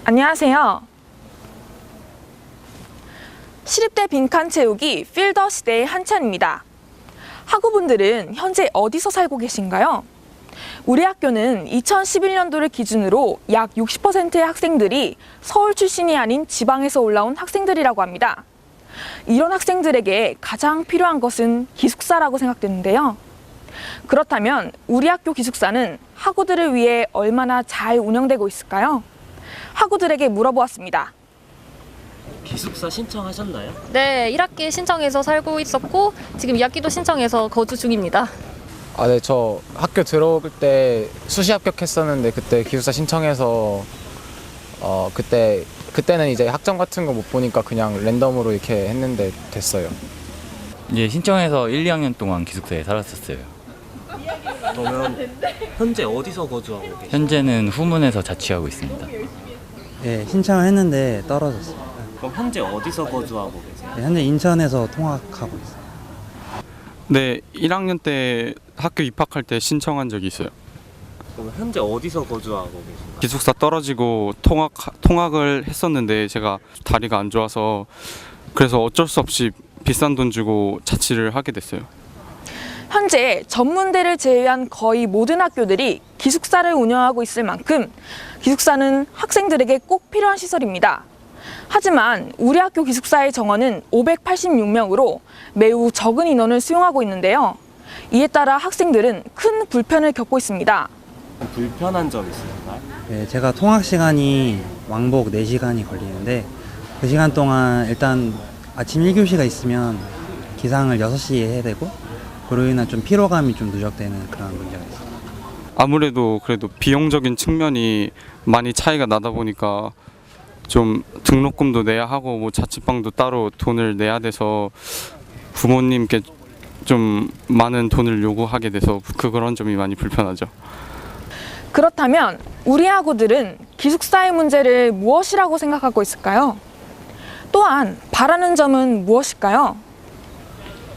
안녕하세요. 시립대 빈칸 채우기 필더 시대의 한창입니다. 학우분들은 현재 어디서 살고 계신가요? 우리 학교는 2011년도를 기준으로 약 60%의 학생들이 서울 출신이 아닌 지방에서 올라온 학생들이라고 합니다. 이런 학생들에게 가장 필요한 것은 기숙사라고 생각되는데요. 그렇다면 우리 학교 기숙사는 학우들을 위해 얼마나 잘 운영되고 있을까요? 학우들에게 물어보았습니다. 기숙사 신청하셨나요? 네, 1학기 신청해서 살고 있었고 지금 2학기도 신청해서 거주 중입니다. 네, 저 학교 들어올 때 수시 합격했었는데 그때 기숙사 신청해서 그때는 이제 학점 같은 거 못 보니까 그냥 랜덤으로 이렇게 했는데 됐어요. 예, 신청해서 1, 2학년 동안 기숙사에 살았었어요. 그러면 현재 어디서 거주하고 계세요? 현재는 후문에서 자취하고 있습니다. 네, 신청을 했는데 떨어졌습니다. 그럼 현재 어디서 거주하고 계세요? 네, 현재 인천에서 통학하고 있어요. 네, 1학년 때 학교 입학할 때 신청한 적이 있어요. 그럼 현재 어디서 거주하고 계신가요? 기숙사 떨어지고 통학을 했었는데 제가 다리가 안 좋아서 그래서 어쩔 수 없이 비싼 돈 주고 자취를 하게 됐어요. 현재 전문대를 제외한 거의 모든 학교들이 기숙사를 운영하고 있을 만큼 기숙사는 학생들에게 꼭 필요한 시설입니다. 하지만 우리 학교 기숙사의 정원은 586명으로 매우 적은 인원을 수용하고 있는데요. 이에 따라 학생들은 큰 불편을 겪고 있습니다. 불편한 점 있으신가요? 네, 제가 통학 시간이 왕복 4시간이 걸리는데 그 시간 동안 일단 아침 1교시가 있으면 기상을 6시에 해야 되고 그로 인한 좀 피로감이 좀 누적되는 그런 문제가 있어요. 아무래도 그래도 비용적인 측면이 많이 차이가 나다 보니까 좀 등록금도 내야 하고 뭐 자취방도 따로 돈을 내야 돼서 부모님께 좀 많은 돈을 요구하게 돼서 그런 점이 많이 불편하죠. 그렇다면 우리 학우들은 기숙사의 문제를 무엇이라고 생각하고 있을까요? 또한 바라는 점은 무엇일까요?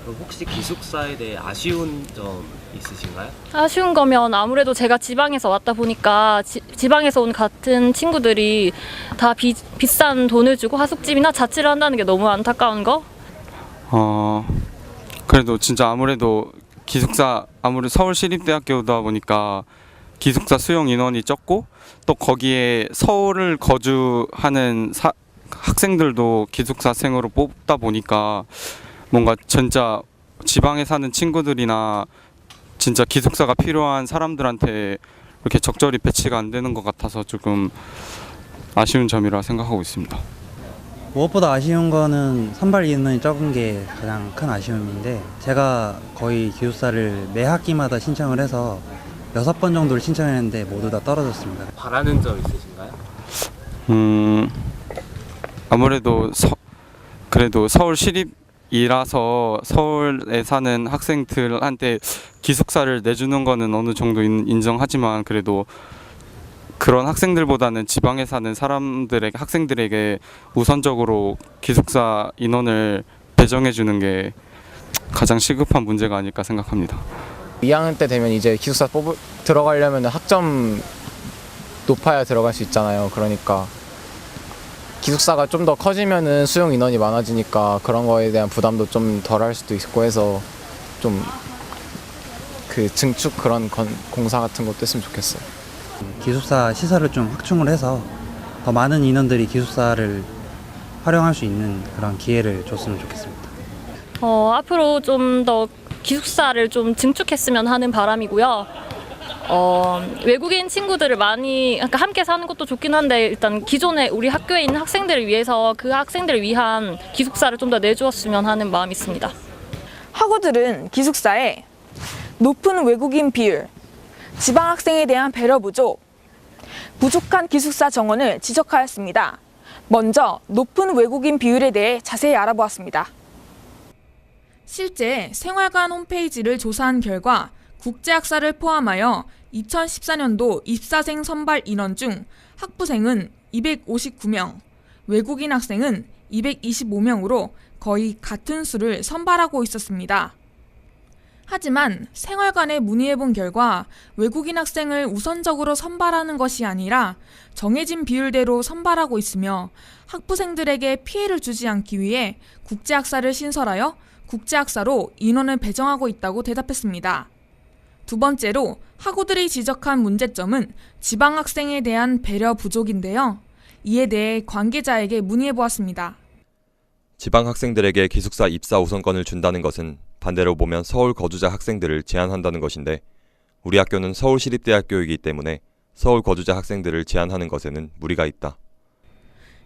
그럼 혹시 기숙사에 대해 아쉬운 점 있으신가요? 아쉬운 거면 아무래도 제가 지방에서 왔다 보니까 지방에서 온 같은 친구들이 다 비싼 돈을 주고 하숙집이나 자취를 한다는 게 너무 안타까운 거? 그래도 진짜 아무래도 기숙사 아무래도 서울시립대학교다 보니까 기숙사 수용 인원이 적고 또 거기에 서울을 거주하는 학생들도 기숙사생으로 뽑다 보니까 뭔가 진짜 지방에 사는 친구들이나 진짜 기숙사가 필요한 사람들한테 이렇게 적절히 배치가 안 되는 것 같아서 조금 아쉬운 점이라 생각하고 있습니다. 무엇보다 아쉬운 거는 선발 인원이 적은 게 가장 큰 아쉬움인데 제가 거의 기숙사를 매 학기마다 신청을 해서 6번 정도를 신청했는데 모두 다 떨어졌습니다. 바라는 점 있으신가요? 아무래도 그래도 서울시립이라서 서울에 사는 학생들한테 기숙사를 내주는 거는 어느 정도 인정하지만 그래도 그런 학생들보다는 지방에 사는 학생들에게 우선적으로 기숙사 인원을 배정해 주는 게 가장 시급한 문제가 아닐까 생각합니다. 2학년 때 되면 이제 기숙사 들어가려면 학점 높아야 들어갈 수 있잖아요. 그러니까 기숙사가 좀 더 커지면은 수용 인원이 많아지니까 그런 거에 대한 부담도 좀 덜 할 수도 있고 해서 좀 그 증축 그런 공사 같은 것도 했으면 좋겠어요. 기숙사 시설을 좀 확충을 해서 더 많은 인원들이 기숙사를 활용할 수 있는 그런 기회를 줬으면 좋겠습니다. 앞으로 좀 더 기숙사를 좀 증축했으면 하는 바람이고요. 외국인 친구들을 많이 함께 사는 것도 좋긴 한데 일단 기존에 우리 학교에 있는 학생들을 위해서 그 학생들을 위한 기숙사를 좀 더 내주었으면 하는 마음이 있습니다. 학우들은 기숙사에 높은 외국인 비율, 지방 학생에 대한 배려 부족, 부족한 기숙사 정원을 지적하였습니다. 먼저 높은 외국인 비율에 대해 자세히 알아보았습니다. 실제 생활관 홈페이지를 조사한 결과 국제학사를 포함하여 2014년도 입사생 선발 인원 중 학부생은 259명, 외국인 학생은 225명으로 거의 같은 수를 선발하고 있었습니다. 하지만 생활관에 문의해본 결과 외국인 학생을 우선적으로 선발하는 것이 아니라 정해진 비율대로 선발하고 있으며 학부생들에게 피해를 주지 않기 위해 국제학사를 신설하여 국제학사로 인원을 배정하고 있다고 대답했습니다. 두 번째로 학우들이 지적한 문제점은 지방학생에 대한 배려 부족인데요. 이에 대해 관계자에게 문의해보았습니다. 지방 학생들에게 기숙사 입사 우선권을 준다는 것은 반대로 보면 서울 거주자 학생들을 제한한다는 것인데 우리 학교는 서울시립대학교이기 때문에 서울 거주자 학생들을 제한하는 것에는 무리가 있다.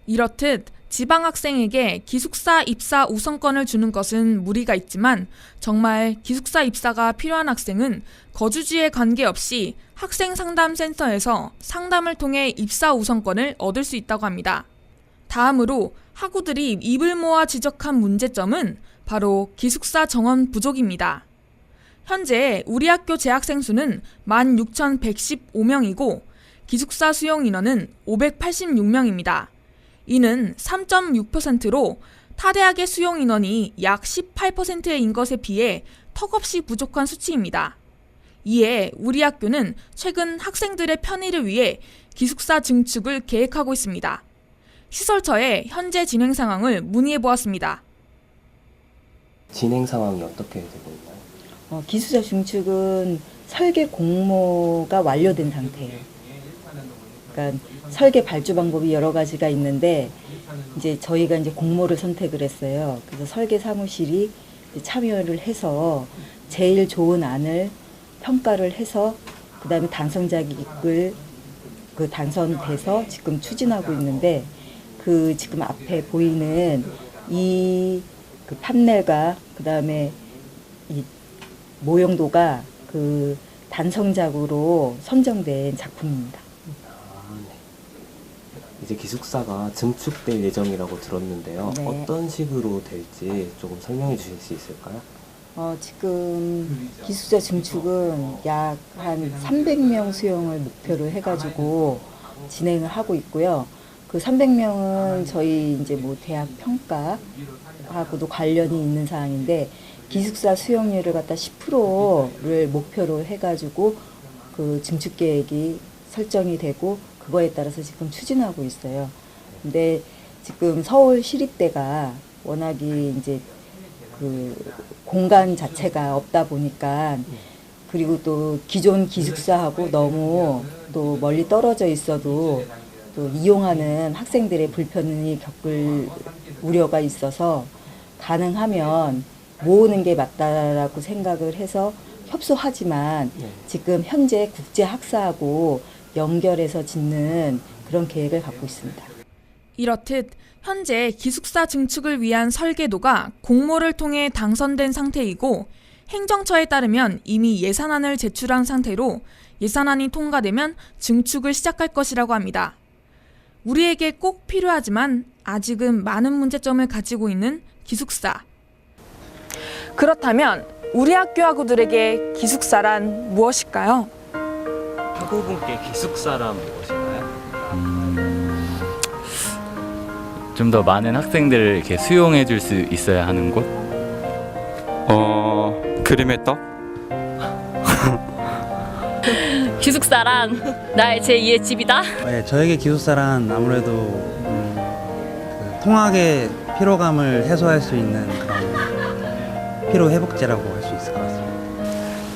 이렇듯 지방 학생에게 기숙사 입사 우선권을 주는 것은 무리가 있지만 정말 기숙사 입사가 필요한 학생은 거주지에 관계없이 학생상담센터에서 상담을 통해 입사 우선권을 얻을 수 있다고 합니다. 다음으로 학우들이 입을 모아 지적한 문제점은 바로 기숙사 정원 부족입니다. 현재 우리 학교 재학생 수는 16,115명이고 기숙사 수용 인원은 586명입니다. 이는 3.6%로 타 대학의 수용 인원이 약 18%인 것에 비해 턱없이 부족한 수치입니다. 이에 우리 학교는 최근 학생들의 편의를 위해 기숙사 증축을 계획하고 있습니다. 시설처에 현재 진행 상황을 문의해 보았습니다. 진행 상황이 어떻게 되고 있나요? 기숙사 증축은 설계 공모가 완료된 상태예요. 그러니까 설계 발주 방법이 여러 가지가 있는데 이제 저희가 이제 공모를 선택을 했어요. 그래서 설계 사무실이 참여를 해서 제일 좋은 안을 평가를 해서 그다음에 당선자격을 당선돼서 지금 추진하고 있는데 그 지금 앞에 보이는 이 그 판넬과 그다음에 이 모형도가 그 단성작으로 선정된 작품입니다. 네. 이제 기숙사가 증축될 예정이라고 들었는데요. 네. 어떤 식으로 될지 조금 설명해 주실 수 있을까요? 지금 기숙사 증축은 약 한 300명 수용을 목표로 해가지고 진행을 하고 있고요. 그 300명은 저희 이제 뭐 대학 평가하고도 관련이 있는 사항인데 기숙사 수용률을 갖다 10%를 목표로 해가지고 그 증축 계획이 설정이 되고 그거에 따라서 지금 추진하고 있어요. 근데 지금 서울시립대가 워낙이 이제 그 공간 자체가 없다 보니까 그리고 또 기존 기숙사하고 너무 또 멀리 떨어져 있어도 또 이용하는 학생들의 불편이 겪을 우려가 있어서 가능하면 모으는 게 맞다라고 생각을 해서 협소하지만 지금 현재 국제학사하고 연결해서 짓는 그런 계획을 갖고 있습니다. 이렇듯 현재 기숙사 증축을 위한 설계도가 공모를 통해 당선된 상태이고 행정처에 따르면 이미 예산안을 제출한 상태로 예산안이 통과되면 증축을 시작할 것이라고 합니다. 우리에게 꼭 필요하지만 아직은 많은 문제점을 가지고 있는 기숙사. 그렇다면 우리 학교 학우들에게 기숙사란 무엇일까요? 학우분께 기숙사란 무엇인가요? 좀 더 많은 학생들을 이렇게 수용해 줄 수 있어야 하는 곳? 그림의 떡? 기숙사란 나의 제2의 집이다. 네, 저에게 기숙사란 아무래도 그 통학의 피로감을 해소할 수 있는 그런 피로 회복제라고 할 수 있을 것 같습니다.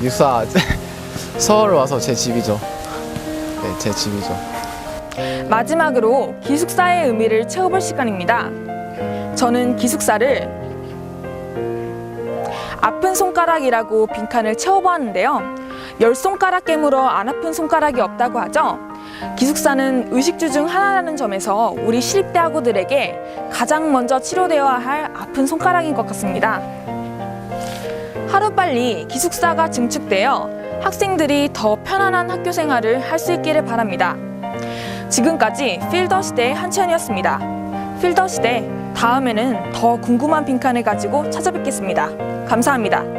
기숙사 서울 와서 제 집이죠. 네, 제 집이죠. 마지막으로 기숙사의 의미를 채워볼 시간입니다. 저는 기숙사를 아픈 손가락이라고 빈칸을 채워보았는데요. 10손가락 깨물어 안 아픈 손가락이 없다고 하죠. 기숙사는 의식주 중 하나라는 점에서 우리 시립대 학우들에게 가장 먼저 치료되어야 할 아픈 손가락인 것 같습니다. 하루빨리 기숙사가 증축되어 학생들이 더 편안한 학교 생활을 할 수 있기를 바랍니다. 지금까지 필더시대 한채연이었습니다. 필더시대 다음에는 더 궁금한 빈칸을 가지고 찾아뵙겠습니다. 감사합니다.